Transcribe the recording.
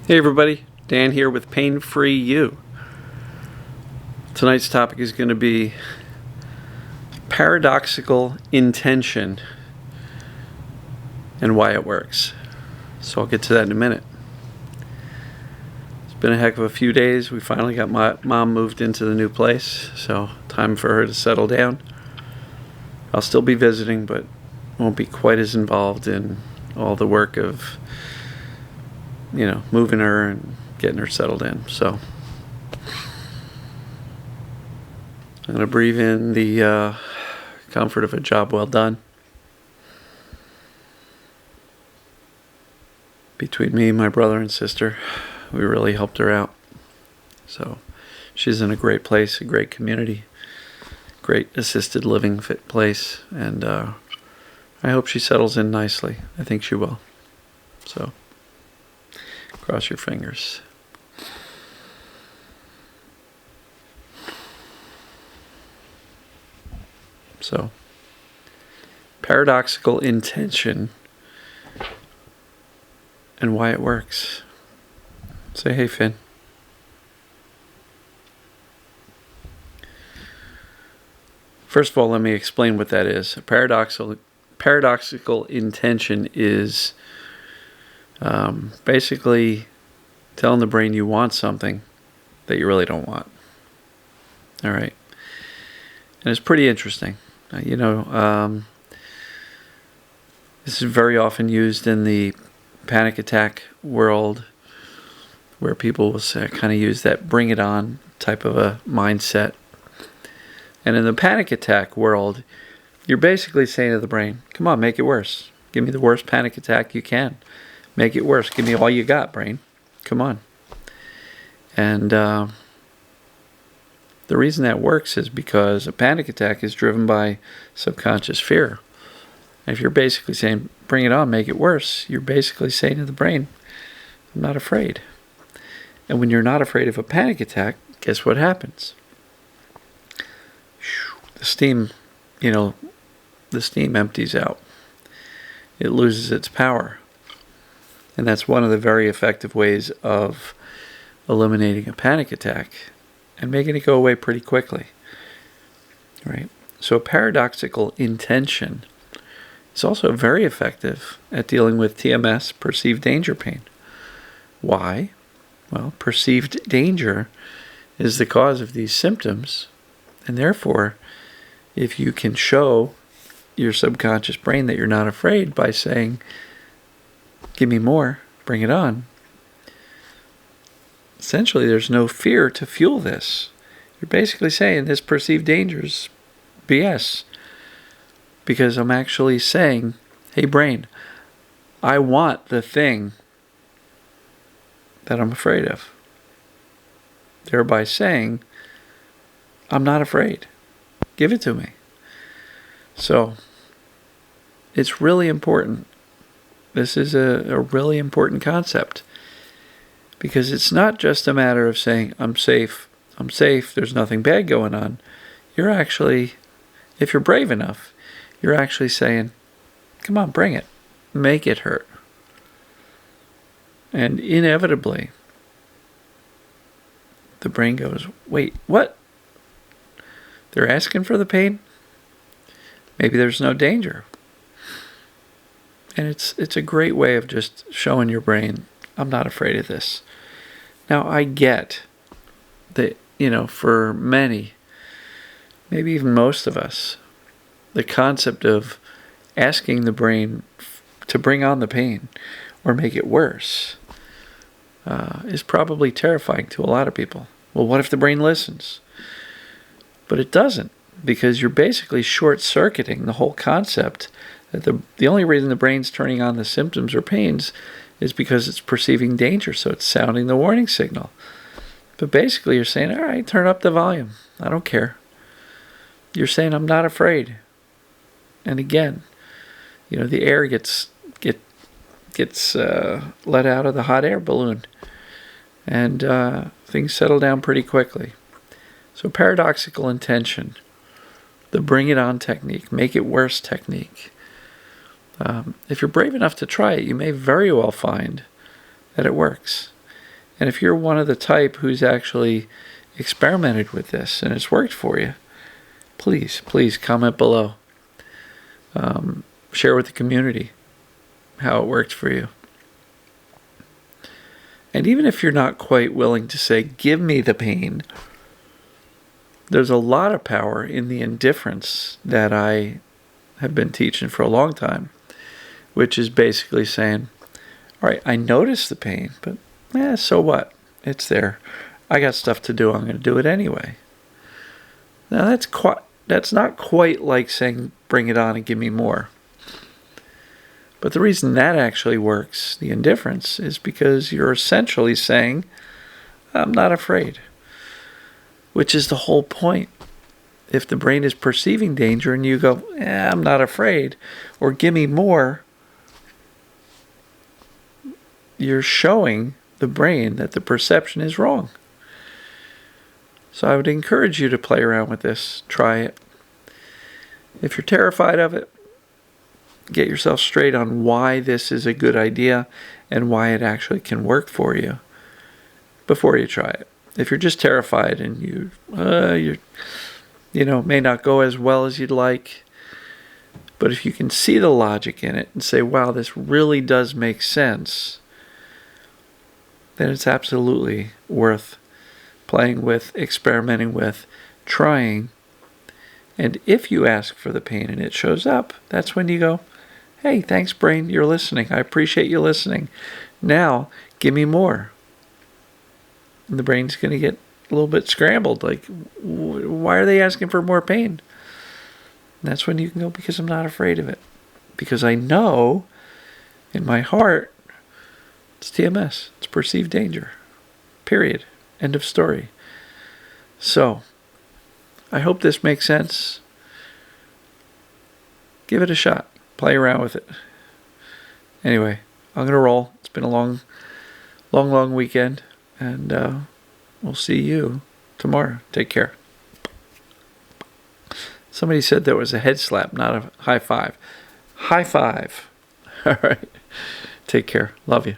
Hey everybody, Dan here with Pain Free You. Tonight's topic is going to be paradoxical intention and why it works. So I'll get to that in a minute. It's been a heck of a few days. We finally got my mom moved into the new place, so time for her to settle down. I'll still be visiting, but won't be quite as involved in all the work of moving her and getting her settled in. So I'm going to breathe in the comfort of a job well done. Between me, my brother, and sister, we really helped her out. So she's in a great place, a great community, great assisted living fit place, and I hope she settles in nicely. I think she will. So cross your fingers. So, paradoxical intention and why it works. Say, hey, Finn. First of all, let me explain what that is. A paradoxical intention is basically telling the brain you want something that you really don't want. All right. And it's pretty interesting. This is very often used in the panic attack world, where people will kind of use that bring it on type of a mindset. And in the panic attack world, you're basically saying to the brain, come on, make it worse. Give me the worst panic attack you can. Make it worse. Give me all you got, brain. Come on. And the reason that works is because a panic attack is driven by subconscious fear. And if you're basically saying, bring it on, make it worse, you're basically saying to the brain, I'm not afraid. And when you're not afraid of a panic attack, guess what happens? The steam empties out. It loses its power. And that's one of the very effective ways of eliminating a panic attack and making it go away pretty quickly. Right? So a paradoxical intention is also very effective at dealing with TMS, perceived danger pain. Why? Well, perceived danger is the cause of these symptoms, and therefore, if you can show your subconscious brain that you're not afraid by saying, give me more, bring it on, essentially there's no fear to fuel this. You're basically saying this perceived danger is BS, because I'm actually saying, hey brain, I want the thing that I'm afraid of. Thereby saying, I'm not afraid. Give it to me. So, it's really important. This is a really important concept, because it's not just a matter of saying, I'm safe, there's nothing bad going on. You're actually, if you're brave enough, you're actually saying, come on, bring it. Make it hurt. And inevitably, the brain goes, wait, what? They're asking for the pain? Maybe there's no danger. And it's a great way of just showing your brain, I'm not afraid of this. Now, I get that, for many, maybe even most of us, the concept of asking the brain to bring on the pain or make it worse is probably terrifying to a lot of people. Well, what if the brain listens? But it doesn't, because you're basically short-circuiting the whole concept that the only reason the brain's turning on the symptoms or pains is because it's perceiving danger, so it's sounding the warning signal. But basically you're saying, all right, turn up the volume. I don't care. You're saying, I'm not afraid. And again, the air gets let out of the hot air balloon, and things settle down pretty quickly. So paradoxical intention, the bring it on technique, make it worse technique. If you're brave enough to try it, you may very well find that it works. And if you're one of the type who's actually experimented with this and it's worked for you, please comment below. Share with the community how it worked for you. And even if you're not quite willing to say, give me the pain, there's a lot of power in the indifference that I have been teaching for a long time, which is basically saying, all right, I notice the pain, but so what? It's there. I got stuff to do. I'm going to do it anyway. Now that's not quite like saying, bring it on and give me more. But the reason that actually works, the indifference, is because you're essentially saying, I'm not afraid. Which is the whole point. If the brain is perceiving danger and you go, I'm not afraid, or give me more, you're showing the brain that the perception is wrong. So I would encourage you to play around with this. Try it. If you're terrified of it, get yourself straight on why this is a good idea and why it actually can work for you before you try it. If you're just terrified and you may not go as well as you'd like, but if you can see the logic in it and say, wow, this really does make sense, then it's absolutely worth playing with, experimenting with, trying. And if you ask for the pain and it shows up, that's when you go, hey, thanks, brain, you're listening. I appreciate you listening. Now, give me more. And the brain's going to get a little bit scrambled. Like, why are they asking for more pain? And that's when you can go, because I'm not afraid of it. Because I know in my heart, it's TMS. It's perceived danger. Period. End of story. So, I hope this makes sense. Give it a shot. Play around with it. Anyway, I'm going to roll. It's been a long weekend. And we'll see you tomorrow. Take care. Somebody said there was a head slap, not a high five. High five. All right. Take care. Love you.